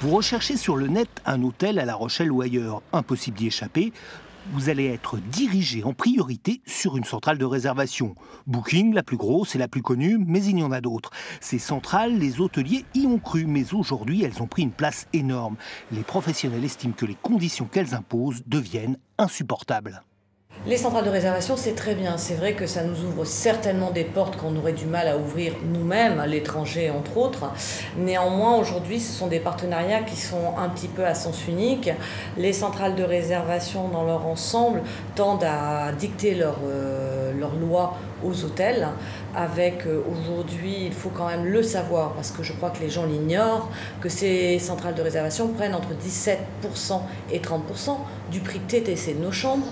Vous recherchez sur le net un hôtel à La Rochelle ou ailleurs. Impossible d'y échapper. Vous allez être dirigé en priorité sur une centrale de réservation. Booking, la plus grosse et la plus connue, mais il y en a d'autres. Ces centrales, les hôteliers y ont cru, mais aujourd'hui, elles ont pris une place énorme. Les professionnels estiment que les conditions qu'elles imposent deviennent insupportables. Les centrales de réservation, c'est très bien. C'est vrai que ça nous ouvre certainement des portes qu'on aurait du mal à ouvrir nous-mêmes, à l'étranger entre autres. Néanmoins, aujourd'hui, ce sont des partenariats qui sont un petit peu à sens unique. Les centrales de réservation, dans leur ensemble, tendent à dicter leurs lois aux hôtels. Avec aujourd'hui, il faut quand même le savoir, parce que je crois que les gens l'ignorent, que ces centrales de réservation prennent entre 17% et 30% du prix TTC de nos chambres.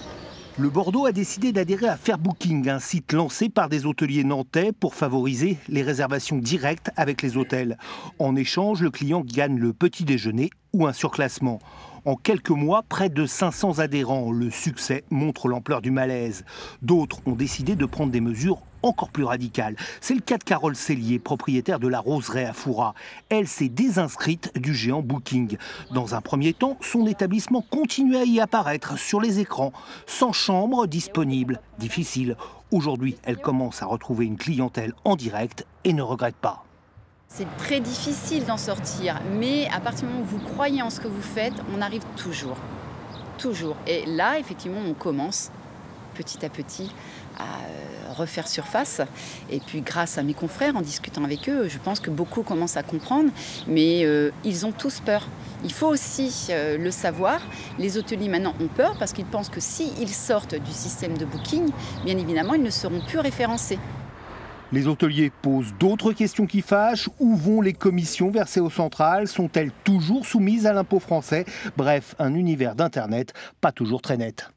Le Bordeaux a décidé d'adhérer à Fairbooking, un site lancé par des hôteliers nantais pour favoriser les réservations directes avec les hôtels. En échange, le client gagne le petit déjeuner ou un surclassement. En quelques mois, près de 500 adhérents. Le succès montre l'ampleur du malaise. D'autres ont décidé de prendre des mesures encore plus radicales. C'est le cas de Carole Cellier, propriétaire de la Roseraie à Fouras. Elle s'est désinscrite du géant Booking. Dans un premier temps, son établissement continuait à y apparaître sur les écrans, sans chambre disponible. Difficile. Aujourd'hui, elle commence à retrouver une clientèle en direct et ne regrette pas. C'est très difficile d'en sortir, mais à partir du moment où vous croyez en ce que vous faites, on arrive toujours. Toujours. Et là, effectivement, on commence petit à petit à refaire surface. Et puis, grâce à mes confrères, en discutant avec eux, je pense que beaucoup commencent à comprendre, mais ils ont tous peur. Il faut aussi le savoir. Les hôteliers maintenant ont peur parce qu'ils pensent que s'ils sortent du système de booking, bien évidemment, ils ne seront plus référencés. Les hôteliers posent d'autres questions qui fâchent. Où vont les commissions versées aux centrales? Sont-elles toujours soumises à l'impôt français? Bref, un univers d'Internet pas toujours très net.